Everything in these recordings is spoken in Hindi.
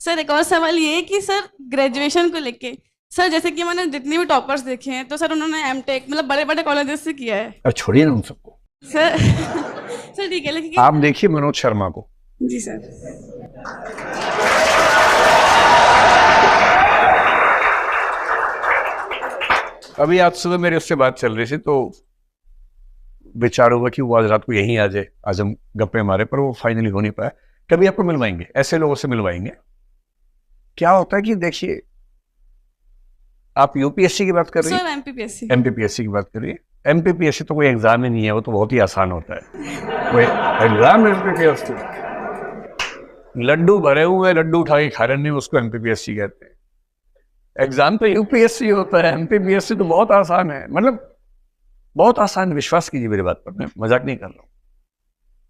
सर एक और सवाल ये है कि सर ग्रेजुएशन को लेके, सर जैसे कि मैंने जितने भी टॉपर्स देखे हैं तो सर उन्होंने एमटेक मतलब बड़े बड़े कॉलेजेस से किया है। अब छोड़िए ना उन सबको। सर सर ठीक है आप लेकिन। देखिए मनोज शर्मा को। जी सर। अभी आज सुबह मेरे उससे बात चल रही थी तो विचार हुआ कि वो आज रात को यहीं आ जाए, आज हम गप्पे मारे, पर वो फाइनली हो नहीं पाया। कभी आपको मिलवाएंगे, ऐसे लोगों से मिलवाएंगे। क्या होता है कि देखिए, आप यूपीएससी की बात कर रही सर है, एमपीपीएससी। एमपीपीएससी की बात कर रही है। एमपीपीएससी तो कोई एग्जाम ही नहीं है, वो तो बहुत ही आसान होता है। वो एग्जाम एमपीपीएससी, लड्डू भरे हुए लड्डू उठा के खा रहे नहीं, उसको एमपीपीएससी कहते हैं। एग्जाम तो यूपीएससी होता है, एमपीपीएससी तो बहुत आसान है, मतलब बहुत आसान। विश्वास कीजिए मेरी बात पर, मैं मजाक नहीं कर रहा हूँ।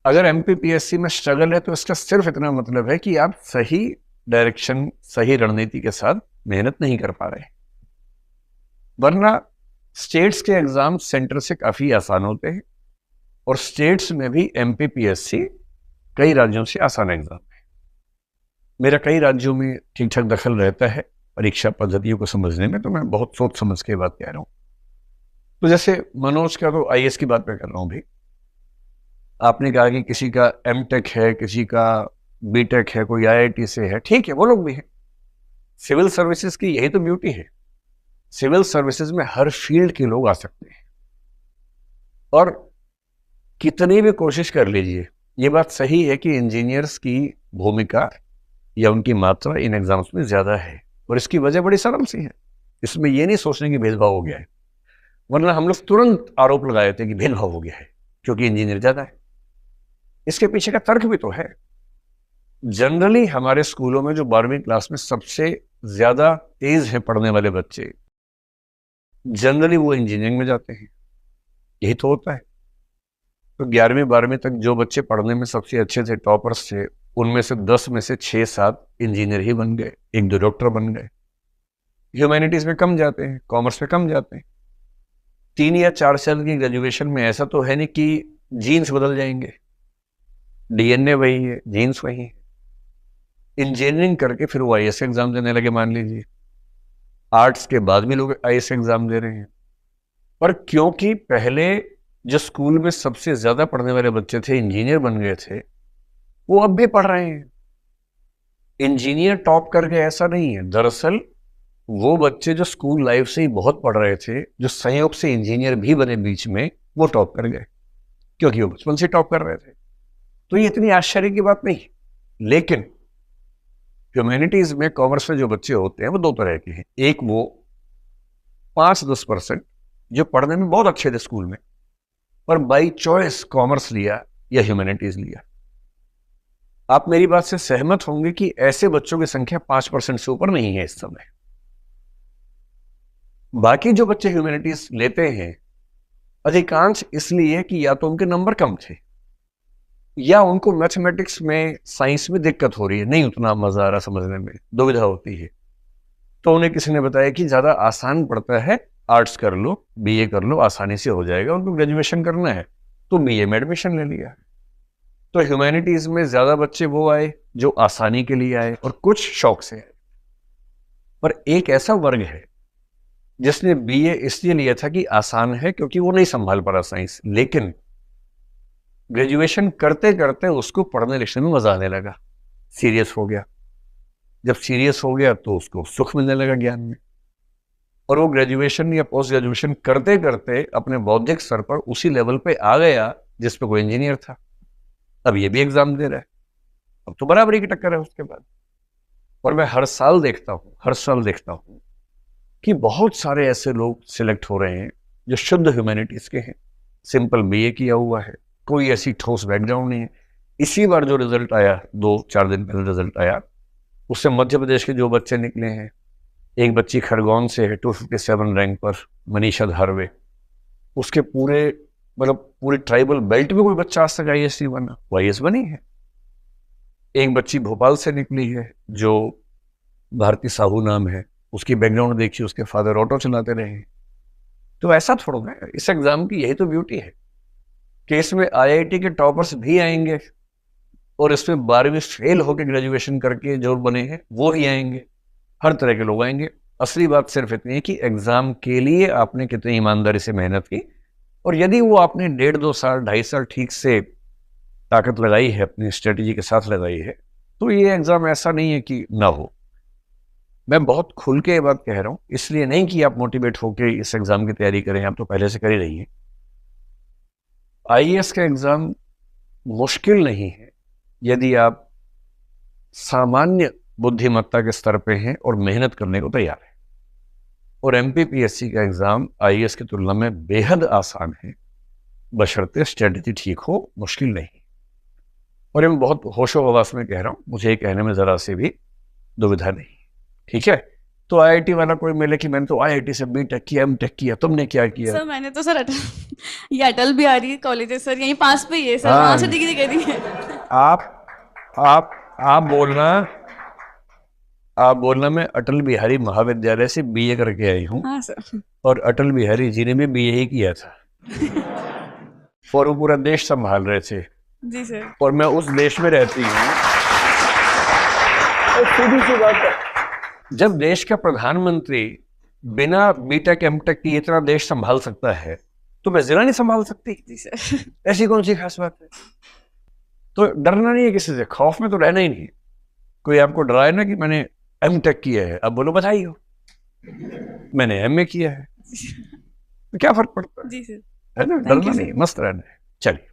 अगर एमपीपीएससी में स्ट्रगल है तो इसका सिर्फ इतना मतलब है कि आप सही डायरेक्शन, सही रणनीति के साथ मेहनत नहीं कर पा रहे। वरना स्टेट्स के एग्जाम सेंटर से काफी आसान होते हैं, और स्टेट्स में भी एमपीपीएससी कई राज्यों से आसान एग्जाम है। मेरा कई राज्यों में ठीक ठाक दखल रहता है परीक्षा पद्धतियों को समझने में, तो मैं बहुत सोच समझ के बात कह रहा हूँ। तो जैसे मनोज का, तो आईएएस की बात मैं कर रहा हूँ भी। आपने कहा कि किसी का एमटेक है, किसी का बीटेक है, कोई आईआईटी से है, ठीक है, वो लोग भी हैं। सिविल सर्विसेज की यही तो ब्यूटी है। सिविल सर्विसेज में हर फील्ड के लोग आ सकते हैं, और कितनी भी कोशिश कर लीजिए, ये बात सही है कि इंजीनियर्स की भूमिका या उनकी मात्रा इन एग्जाम्स में ज्यादा है, और इसकी वजह बड़ी सरल सी है। इसमें ये नहीं सोचने की भेदभाव हो गया है, वरना हम लोग तुरंत आरोप लगाए थे कि भेदभाव हो गया है क्योंकि इंजीनियर ज्यादा है। इसके पीछे का तर्क भी तो है। जनरली हमारे स्कूलों में जो 12वीं क्लास में सबसे ज्यादा तेज है पढ़ने वाले बच्चे, जनरली वो इंजीनियरिंग में जाते हैं। यही तो होता है। तो 11वीं 12वीं तक जो बच्चे पढ़ने में सबसे अच्छे थे, टॉपर्स थे, उनमें से 10 में से 6-7 इंजीनियर ही बन गए, 1-2 डॉक्टर बन गए। ह्यूमैनिटीज में कम जाते हैं, कॉमर्स में कम जाते हैं। 3 या 4 साल की ग्रेजुएशन में ऐसा तो है नहीं कि जीन्स बदल जाएंगे। डीएनए वही है, जीन्स वही है। इंजीनियरिंग करके फिर वो आईएएस एग्जाम देने लगे, मान लीजिए। आर्ट्स के बाद भी लोग आईएएस एग्जाम दे रहे हैं। पर क्योंकि पहले जो स्कूल में सबसे ज्यादा पढ़ने वाले बच्चे थे इंजीनियर बन गए थे, वो अब भी पढ़ रहे हैं। इंजीनियर टॉप करके ऐसा नहीं है। दरअसल वो बच्चे जो स्कूल लाइफ से ही बहुत पढ़ रहे थे, जो संयोग से इंजीनियर भी बने बीच में, वो टॉप कर गए क्योंकि वो बचपन से टॉप कर रहे थे। तो ये इतनी आश्चर्य की बात नहीं। लेकिन ह्यूमैनिटीज में, कॉमर्स में जो बच्चे होते हैं वो दो तरह के हैं। एक वो 5-10% जो पढ़ने में बहुत अच्छे थे स्कूल में, पर बाई चॉइस कॉमर्स लिया या ह्यूमैनिटीज लिया। आप मेरी बात से सहमत होंगे कि ऐसे बच्चों की संख्या 5% से ऊपर नहीं है इस समय। बाकी जो बच्चे ह्यूमैनिटीज लेते हैं, अधिकांश इसलिए कि या तो उनके नंबर कम थे, या उनको मैथमेटिक्स में, साइंस में दिक्कत हो रही है, नहीं उतना मजा आ रहा समझने में, दुविधा होती है। तो उन्हें किसी ने बताया कि ज्यादा आसान पड़ता है, आर्ट्स कर लो, बीए कर लो, आसानी से हो जाएगा। उनको ग्रेजुएशन करना है तो बीए में एडमिशन ले लिया। तो ह्यूमैनिटीज में ज्यादा बच्चे वो आए जो आसानी के लिए आए, और कुछ शौक से आए। पर एक ऐसा वर्ग है जिसने बीए इसलिए लिया था कि आसान है, क्योंकि वो नहीं संभाल पा रहा साइंस, लेकिन ग्रेजुएशन करते करते उसको पढ़ने लिखने में मजा आने लगा, सीरियस हो गया। जब सीरियस हो गया तो उसको सुख मिलने लगा ज्ञान में, और वो ग्रेजुएशन या पोस्ट ग्रेजुएशन करते करते अपने बौद्धिक स्तर पर उसी लेवल पे आ गया जिस पे कोई इंजीनियर था। अब ये भी एग्जाम दे रहा है, अब तो बराबरी की टक्कर है उसके बाद। और मैं हर साल देखता हूँ कि बहुत सारे ऐसे लोग सिलेक्ट हो रहे हैं जो शुद्ध ह्यूमैनिटीज के हैं, सिंपल बीए किया हुआ है, कोई ऐसी ठोस बैकग्राउंड नहीं है। इसी बार जो रिजल्ट आया, 2-4 दिन पहले रिजल्ट आया, उससे मध्य प्रदेश के जो बच्चे निकले हैं, एक बच्ची खरगोन से है 257 रैंक पर, मनीषा धारवे। उसके पूरे, मतलब पूरी ट्राइबल बेल्ट में कोई बच्चा आज तक आईएएस नहीं बना, वो आईएएस बनी है। एक बच्ची भोपाल से निकली है जो भारती साहू नाम है, उसकी बैकग्राउंड देखिए, उसके फादर ऑटो चलाते रहे हैं। तो ऐसा थोड़ा है, इस एग्जाम की यही तो ब्यूटी है कि इसमें आईआईटी के टॉपर्स भी आएंगे और इसमें 12वीं फेल होकर ग्रेजुएशन करके जो बने हैं वो ही आएंगे, हर तरह के लोग आएंगे। असली बात सिर्फ इतनी है कि एग्जाम के लिए आपने कितनी ईमानदारी से मेहनत की, और यदि वो आपने 1.5-2 साल 2.5 साल ठीक से ताकत लगाई है, अपनी स्ट्रेटजी के साथ लगाई है, तो ये एग्जाम ऐसा नहीं है कि ना हो। मैं बहुत खुल के ये बात कह रहा हूँ, इसलिए नहीं कि आप मोटिवेट होकर इस एग्जाम की तैयारी करें, आप तो पहले से कर ही रही हैं। आईएएस का एग्जाम मुश्किल नहीं है यदि आप सामान्य बुद्धिमत्ता के स्तर पे हैं और मेहनत करने को तैयार हैं। और एमपीपीएससी का एग्जाम आईएएस की तुलना में बेहद आसान है, बशर्ते स्ट्रेटजी ठीक हो, मुश्किल नहीं। और ये मैं बहुत होशो हवास में कह रहा हूँ, मुझे ये कहने में जरा से भी दुविधा नहीं, ठीक है। तो आईआईटी वाला कोई मिले कि मैंने तो आईआईटी से बीटेक किया, एमटेक किया, तुमने क्या किया? सर मैंने तो सर ये अटल बिहारी कॉलेज है सर, यहीं पास पे ही है सर, हाँ। वहाँ से डिग्री करी है। आप बोलना मैं अटल बिहारी महाविद्यालय से बीए करके आई हूँ, हाँ सर। और अटल बिहारी जी ने भी बीए ही किया था और वो पूरा देश संभाल रहे थे, जी सर। और मैं उस देश में रहती हूँ। और सीधी सी बात है, जब देश का प्रधानमंत्री बिना बीटेक एमटेक की इतना देश संभाल सकता है, तो मैं जिला नहीं संभाल सकती? जी सर। ऐसी कौन सी खास बात है? तो डरना नहीं है किसी से, खौफ में तो रहना ही नहीं। कोई आपको डराए ना कि मैंने एमटेक किया है, अब बोलो बधाई हो, मैंने एमए किया है, तो क्या फर्क पड़ता है? जी सर। है ना, डरना नहीं, मस्त रहना है। चलिए।